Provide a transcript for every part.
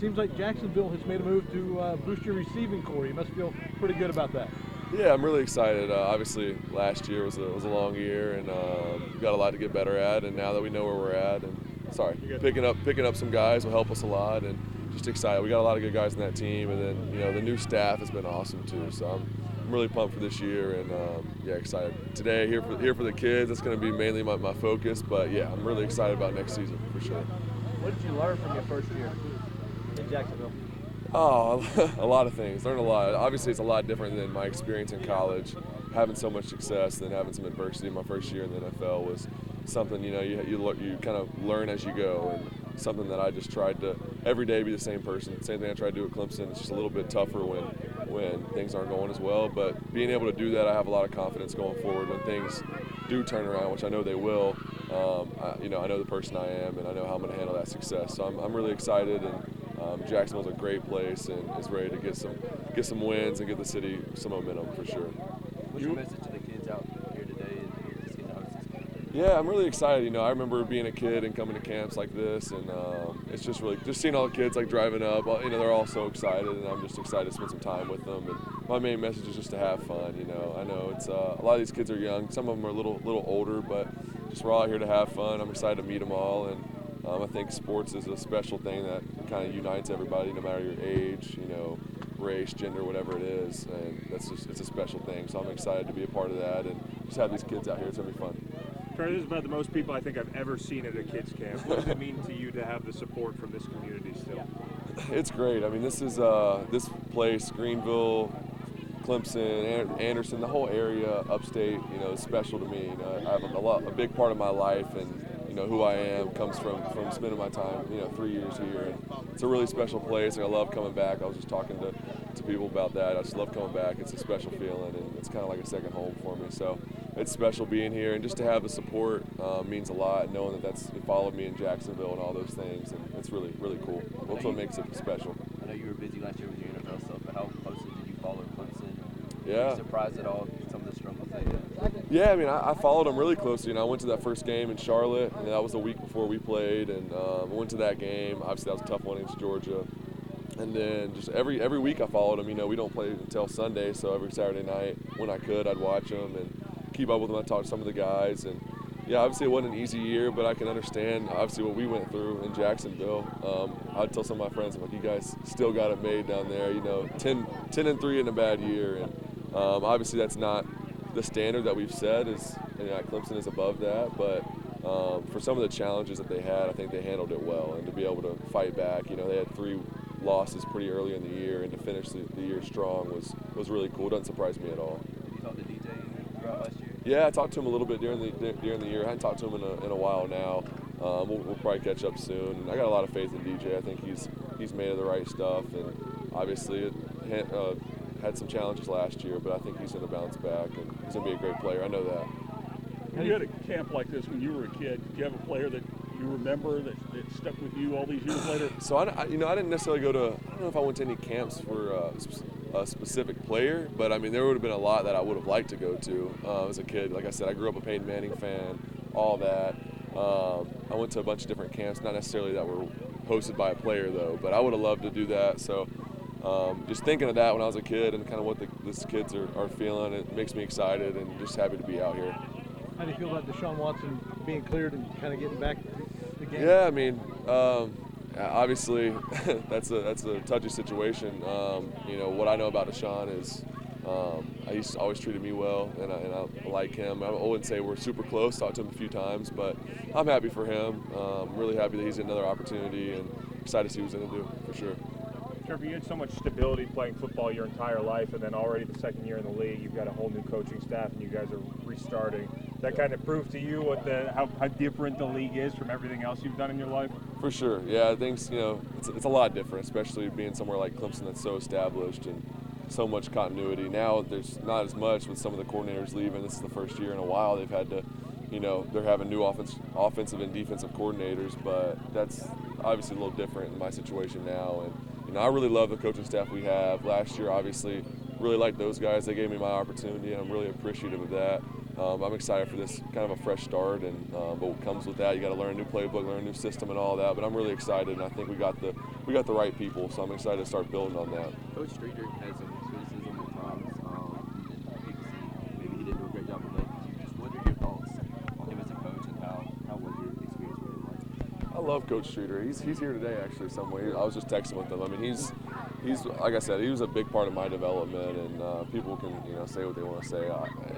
Seems like Jacksonville has made a move to boost your receiving core. You must feel pretty good about that. Yeah, I'm really excited. Obviously, last year was a long year, and we've got a lot to get better at. And now that we know where we're at, and picking up some guys will help us a lot. And just excited. We got a lot of good guys in that team, and then the new staff has been awesome too. So I'm really pumped for this year, and yeah, excited. Today here for the kids. That's going to be mainly my focus. But yeah, I'm really excited about next season for sure. What did you learn from your first year in Jacksonville? Oh, a lot of things. Learned a lot. Obviously, it's a lot different than my experience in college. Having so much success, then having some adversity in my first year in the NFL was something you kind of learn as you go, and something that I just tried to every day be the same person. Same thing I tried to do at Clemson. It's just a little bit tougher when things aren't going as well. But being able to do that, I have a lot of confidence going forward when things do turn around, which I know they will. I know the person I am, and I know how I'm going to handle that success. So I'm really excited, and Jacksonville's a great place and is ready to get some wins and get the city some momentum for sure. What's your message to the kids out here today and just getting out of this game? Yeah, I'm really excited. I remember being a kid and coming to camps like this, and it's just seeing all the kids like driving up. They're all so excited, and I'm just excited to spend some time with them. And my main message is just to have fun. I know it's a lot of these kids are young. Some of them are a little older, but just we're all here to have fun. I'm excited to meet them all, and I think sports is a special thing that kind of unites everybody, no matter your age, race, gender, whatever it is, and it's a special thing. So I'm excited to be a part of that and just have these kids out here. It's gonna be fun. Trevor, this is about the most people I think I've ever seen at a kids camp. What does it mean to you to have the support from this community still? It's great. I mean, this this place, Greenville, Clemson, Anderson, the whole area, upstate, is special to me. I have a big part of my life, and who I am comes from spending my time, 3 years here. And it's a really special place, and I love coming back. I was just talking to people about that. I just love coming back. It's a special feeling, and it's kind of like a second home for me. So it's special being here, and just to have the support means a lot, knowing that it followed me in Jacksonville and all those things, and it's really, really cool. That's what makes it special. I know you were busy last year with your NFL stuff, but how closely did you follow Clemson? Yeah. Were you surprised at all some of the struggles they had? Yeah, I mean, I followed them really closely. I went to that first game in Charlotte, and that was the week before we played, and I went to that game. Obviously, that was a tough one against Georgia. And then just every week I followed them. We don't play until Sunday, so every Saturday night when I could, I'd watch them and keep up with them. I'd talk to some of the guys. And, yeah, obviously it wasn't an easy year, but I can understand, obviously, what we went through in Jacksonville. I'd tell some of my friends, I'm like, you guys still got it made down there, 10-3 in a bad year. And obviously that's not the standard that we've set. Clemson is above that, but for some of the challenges that they had, I think they handled it well. And to be able to fight back, they had 3 losses pretty early in the year, and to finish the year strong was really cool. Doesn't surprise me at all. Did you talk to DJ throughout last year? Yeah, I talked to him a little bit during the year. I hadn't talked to him in a while now. We'll probably catch up soon. And I got a lot of faith in DJ. I think he's made of the right stuff, and obviously it had some challenges last year, but I think he's going to bounce back, and he's going to be a great player. I know that. When you had a camp like this when you were a kid, did you have a player that you remember that stuck with you all these years later? So I didn't necessarily go to, I don't know if I went to any camps for a specific player, but I mean, there would have been a lot that I would have liked to go to as a kid. Like I said, I grew up a Peyton Manning fan, all that. I went to a bunch of different camps, not necessarily that were hosted by a player though, but I would have loved to do that. So just thinking of that when I was a kid and kind of what these kids are feeling, it makes me excited and just happy to be out here. How do you feel about Deshaun Watson being cleared and kind of getting back to the game? Yeah, I mean, obviously that's a touchy situation. What I know about Deshaun is he's always treated me well, and I like him. I wouldn't say we're super close. Talked to him a few times, but I'm happy for him. I'm really happy that he's getting another opportunity, and excited to see what he's going to do for sure. Trevor, you had so much stability playing football your entire life, and then already the second year in the league, you've got a whole new coaching staff, and you guys are restarting. That kind of proved to you how different the league is from everything else you've done in your life? For sure, yeah. Things, it's a lot different, especially being somewhere like Clemson that's so established and so much continuity. Now there's not as much with some of the coordinators leaving. This is the first year in a while they've had to, they're having new offensive and defensive coordinators, but that's obviously a little different in my situation now. And I really love the coaching staff we have. Last year, obviously, really liked those guys. They gave me my opportunity, and I'm really appreciative of that. I'm excited for this kind of a fresh start, and but what comes with that, you got to learn a new playbook, learn a new system, and all that. But I'm really excited, and I think we got the we got the right people, so I'm excited to start building on that. Coach Streeter had some criticism at times, and people say maybe he didn't do a great job today. Just what are your thoughts on him as a coach, and how was your experience with him like? I love Coach Streeter. He's here today actually somewhere. I was just texting with him. I mean, he's like I said, he was a big part of my development, and people can say what they want to say.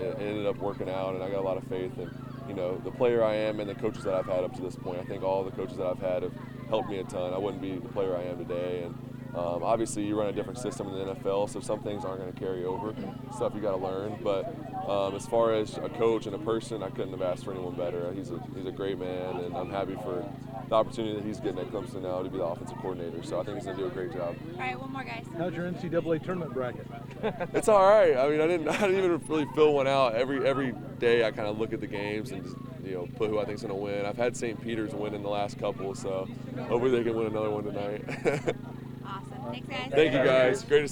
It ended up working out, and I got a lot of faith in the player I am and the coaches that I've had up to this point. I think all the coaches that I've had have helped me a ton. I wouldn't be the player I am today, and obviously you run a different system in the NFL, so some things aren't going to carry over. Stuff you got to learn, but as far as a coach and a person, I couldn't have asked for anyone better. He's a great man, and I'm happy for the opportunity that he's getting at Clemson now to be the offensive coordinator. So I think he's going to do a great job. All right, one more, guys. How's your NCAA tournament bracket? It's all right. I mean, I didn't even really fill one out. Every day I kind of look at the games and just, put who I think's going to win. I've had St. Peter's win in the last couple, so hopefully they can win another one tonight. Awesome. Thanks, guys. Thank you, guys. Great to see you.